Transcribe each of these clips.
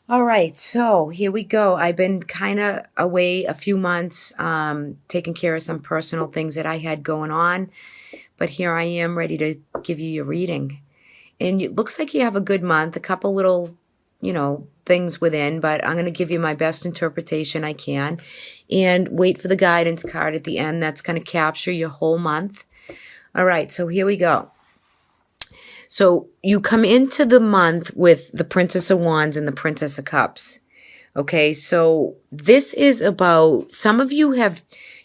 All right, so here we go. I've been kind of away a few months, taking care of some personal things that I had going on, but here I am ready to give you your reading. And it looks like you have a good month, a couple little, things within, but I'm going to give you my best interpretation I can and wait for the guidance card at the end that's going to capture your whole month. All right, so here we go. So you come into the month with the Princess of Wands and the Princess of Cups. Okay, so this is about some of you have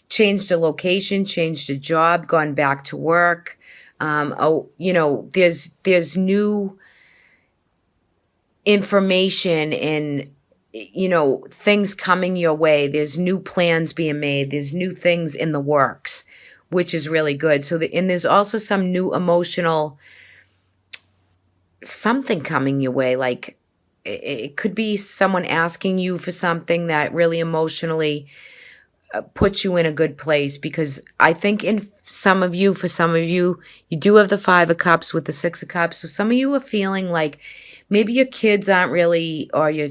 changed a location, changed a job, gone back to work. There's new information and things coming your way. There's new plans being made. There's new things in the works, which is really good. And there's also some new emotional something coming your way, like it could be someone asking you for something that really emotionally puts you in a good place, because I think for some of you, you do have the Five of Cups with the Six of Cups. So some of you are feeling like maybe your kids aren't really, or your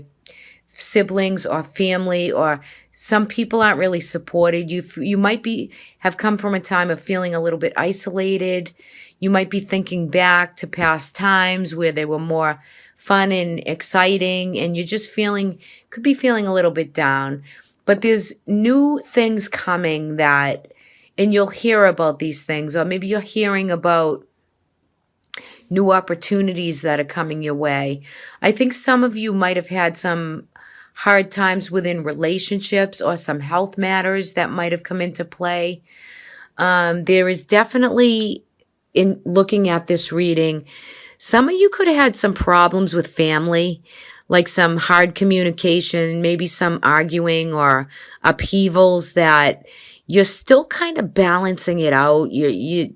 siblings or family, or some people aren't really supported. You might have come from a time of feeling a little bit isolated. You might be thinking back to past times where they were more fun and exciting, and you're just could be feeling a little bit down. But there's new things coming and you'll hear about these things, or maybe you're hearing about new opportunities that are coming your way. I think some of you might have had some hard times within relationships or some health matters that might have come into play. There is definitely, in looking at this reading, some of you could have had some problems with family, like some hard communication, maybe some arguing or upheavals that you're still kind of balancing it out. You're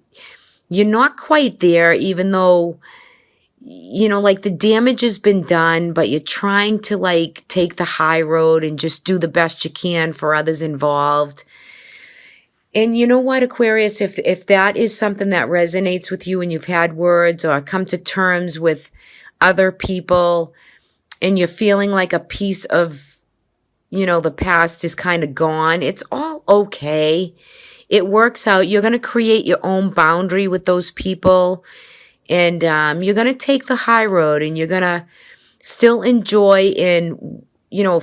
not quite there, even though, like the damage has been done, but you're trying to like take the high road and just do the best you can for others involved. And you know what, Aquarius, if that is something that resonates with you and you've had words or come to terms with other people and you're feeling like a piece of, the past is kind of gone, it's all okay. It works out. You're going to create your own boundary with those people, and you're going to take the high road, and you're going to still enjoy in,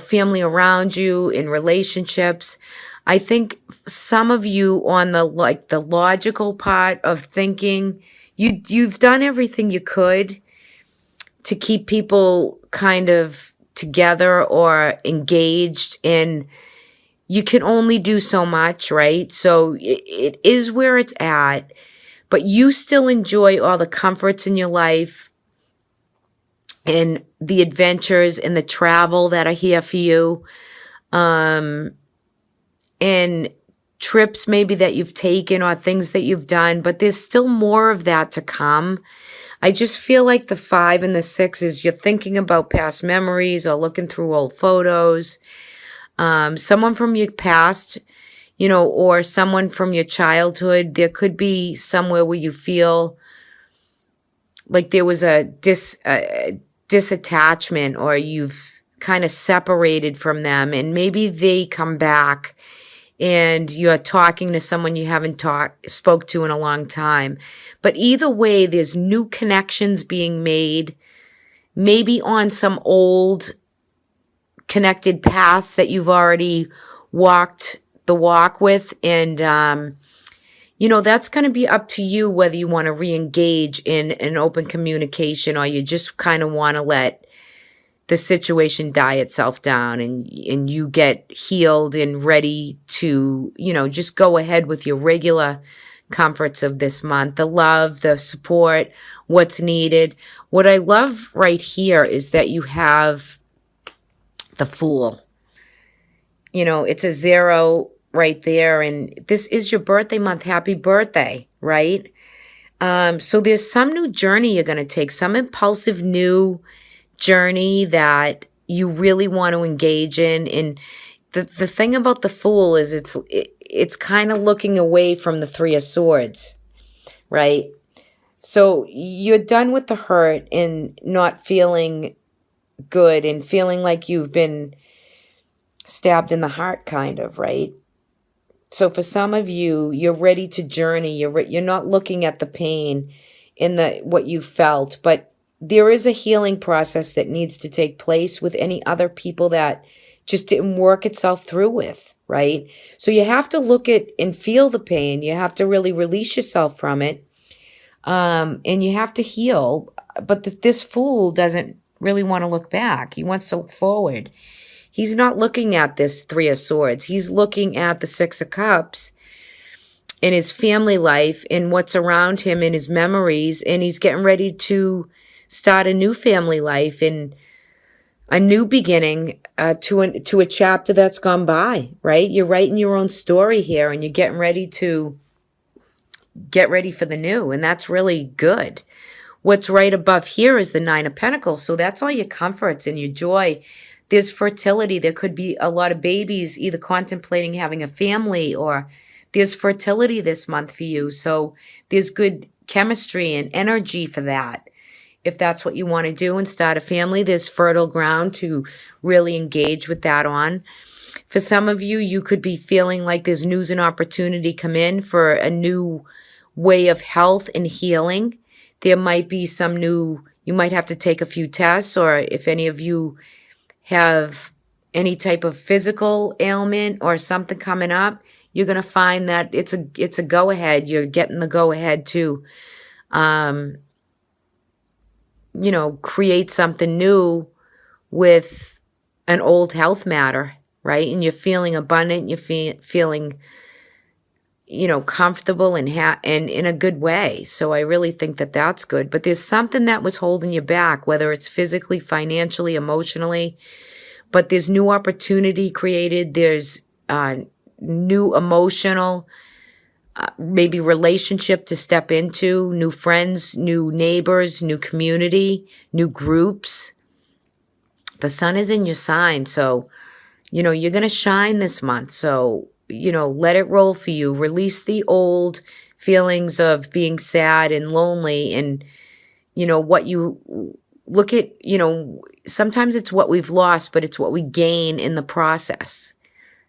family around you, in relationships. I think some of you on the logical part of thinking, you've done everything you could to keep people kind of together or engaged, and you can only do so much, right? So it is where it's at, but you still enjoy all the comforts in your life and the adventures and the travel that are here for you. And trips maybe that you've taken or things that you've done, but there's still more of that to come. I just feel like the 5 and the 6 is you're thinking about past memories or looking through old photos. Someone from your past, or someone from your childhood. There could be somewhere where you feel like there was a disattachment, or you've kind of separated from them, and maybe they come back and you're talking to someone you haven't spoke to in a long time. But either way, there's new connections being made, maybe on some old connected paths that you've already walked the walk with. And, that's going to be up to you whether you want to re-engage in an open communication, or you just kind of want to let the situation die itself down, and you get healed and ready to, just go ahead with your regular comforts of this month, the love, the support, what's needed. What I love right here is that you have the Fool. It's a 0 right there, and this is your birthday month. Happy birthday, right? So there's some new journey you're going to take, some impulsive new journey that you really want to engage in. And the thing about the Fool is it's kind of looking away from the 3 of Swords, right? So you're done with the hurt and not feeling good and feeling like you've been stabbed in the heart, kind of, right? So for some of you, you're ready to journey. You're not looking at the pain in the what you felt, but there is a healing process that needs to take place with any other people that just didn't work itself through with, right? So you have to look at and feel the pain. You have to really release yourself from it, and you have to heal. But this fool doesn't really want to look back. He wants to look forward. He's not looking at this Three of Swords. He's looking at the Six of Cups in his family life and what's around him in his memories, and he's getting ready to start a new family life and a new beginning to a chapter that's gone by, right? You're writing your own story here, and you're getting ready to get ready for the new, and that's really good. What's right above here is the Nine of Pentacles, so that's all your comforts and your joy. There's fertility. There could be a lot of babies either contemplating having a family, or there's fertility this month for you. So there's good chemistry and energy for that. If that's what you want to do and start a family, there's fertile ground to really engage with that on. For some of you, you could be feeling like there's news and opportunity come in for a new way of health and healing. There might be some new, you might have to take a few tests, or if any of you have any type of physical ailment or something coming up, you're going to find that it's a go-ahead. You're getting the go-ahead to, create something new with an old health matter, right? And you're feeling abundant. You're feeling, comfortable and in a good way. So I really think that that's good. But there's something that was holding you back, whether it's physically, financially, emotionally. But there's new opportunity created. There's new emotional, maybe relationship to step into, new friends, new neighbors, new community, new groups. The sun is in your sign. So, you're going to shine this month. So, let it roll for you. Release the old feelings of being sad and lonely, and, what you look at, sometimes it's what we've lost, but it's what we gain in the process,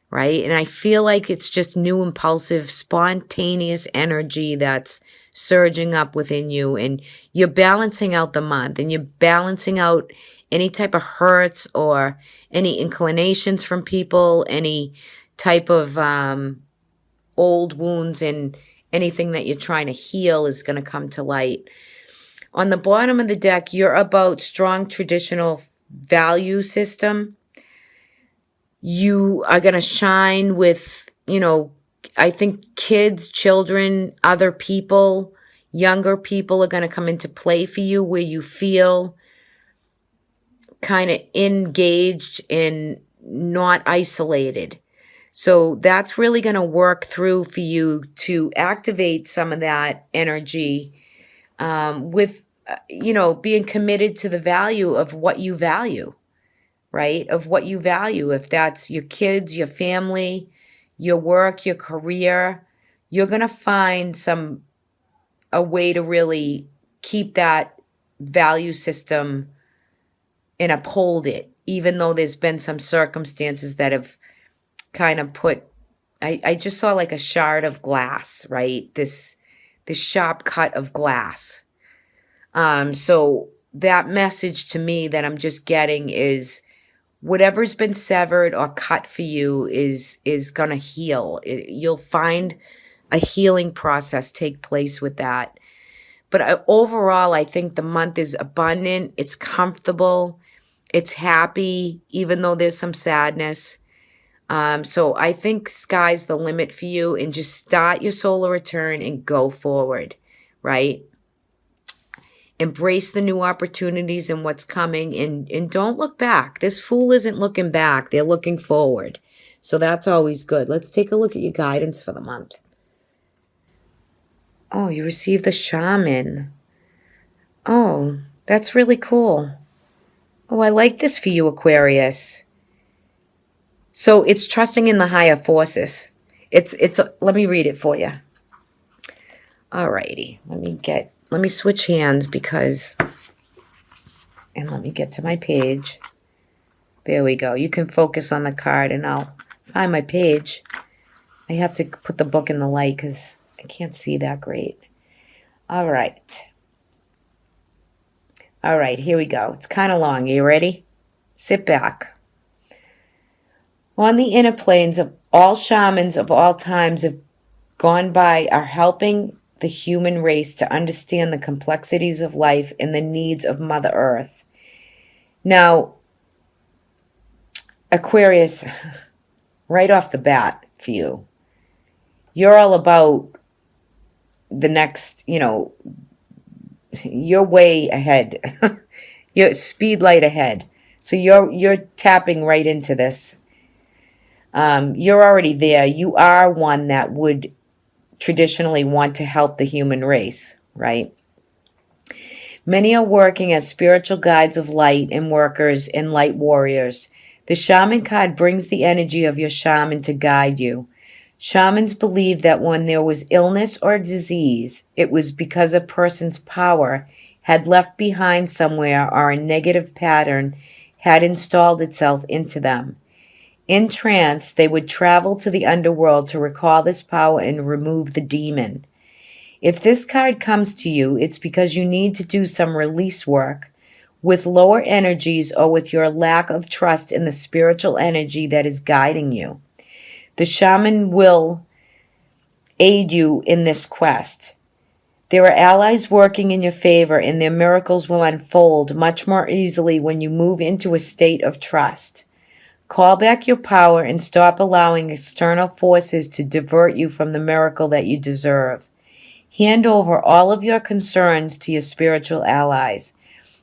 right? And I feel like it's just new, impulsive, spontaneous energy that's surging up within you, and you're balancing out the month, and you're balancing out any type of hurts or any inclinations from people, any type of old wounds, and anything that you're trying to heal is going to come to light. On the bottom of the deck, you're about strong traditional value system. You are going to shine with, I think kids, children, other people, younger people are going to come into play for you, where you feel kind of engaged and not isolated. So that's really going to work through for you to activate some of that energy with, being committed to the value of what you value, right? Of what you value. If that's your kids, your family, your work, your career, you're going to find a way to really keep that value system and uphold it, even though there's been some circumstances that have kind of I just saw like a shard of glass, right? This sharp cut of glass. So that message to me that I'm just getting is whatever's been severed or cut for you is going to heal. You'll find a healing process take place with that. But overall, I think the month is abundant. It's comfortable. It's happy, even though there's some sadness. So I think sky's the limit for you, and just start your solar return and go forward, right? Embrace the new opportunities and what's coming, and don't look back. This fool isn't looking back. They're looking forward. So that's always good. Let's take a look at your guidance for the month. Oh, you received the shaman. Oh, that's really cool. Oh, I like this for you, Aquarius. So it's trusting in the higher forces. Let me read it for you. All righty. Let me switch hands because And let me get to my page. There we go. You can focus on the card and I'll find my page. I have to put the book in the light because I can't see that great. All right. All right, here we go. It's kind of long. Are you ready? Sit back. On the inner planes of all shamans of all times have gone by are helping the human race to understand the complexities of life and the needs of Mother Earth. Now, Aquarius, right off the bat for you, you're all about the next, you're way ahead. You're speed light ahead. So you're tapping right into this. You're already there. You are one that would traditionally want to help the human race, right? Many are working as spiritual guides of light and workers and light warriors. The shaman card brings the energy of your shaman to guide you. Shamans believe that when there was illness or disease, it was because a person's power had left behind somewhere or a negative pattern had installed itself into them. In trance, they would travel to the underworld to recall this power and remove the demon. If this card comes to you, it's because you need to do some release work with lower energies or with your lack of trust in the spiritual energy that is guiding you. The shaman will aid you in this quest. There are allies working in your favor, and their miracles will unfold much more easily when you move into a state of trust. Call back your power and stop allowing external forces to divert you from the miracle that you deserve. Hand over all of your concerns to your spiritual allies.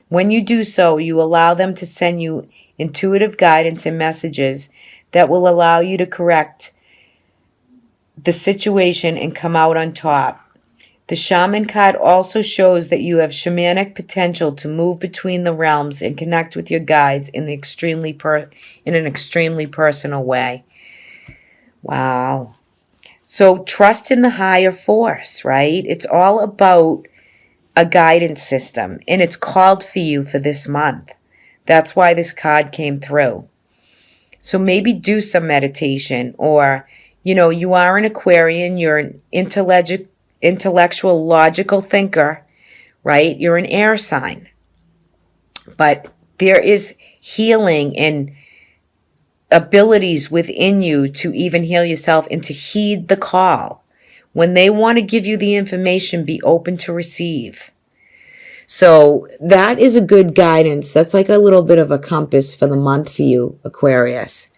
When you do so, you allow them to send you intuitive guidance and messages that will allow you to correct the situation and come out on top. The shaman card also shows that you have shamanic potential to move between the realms and connect with your guides in an extremely personal way. Wow. So trust in the higher force, right? It's all about a guidance system, and it's called for you for this month. That's why this card came through. So maybe do some meditation, or, you are an Aquarian, you're an intellectual, logical thinker, right? You're an air sign. But there is healing and abilities within you to even heal yourself and to heed the call. When they want to give you the information, be open to receive. So that is a good guidance. That's like a little bit of a compass for the month for you, Aquarius.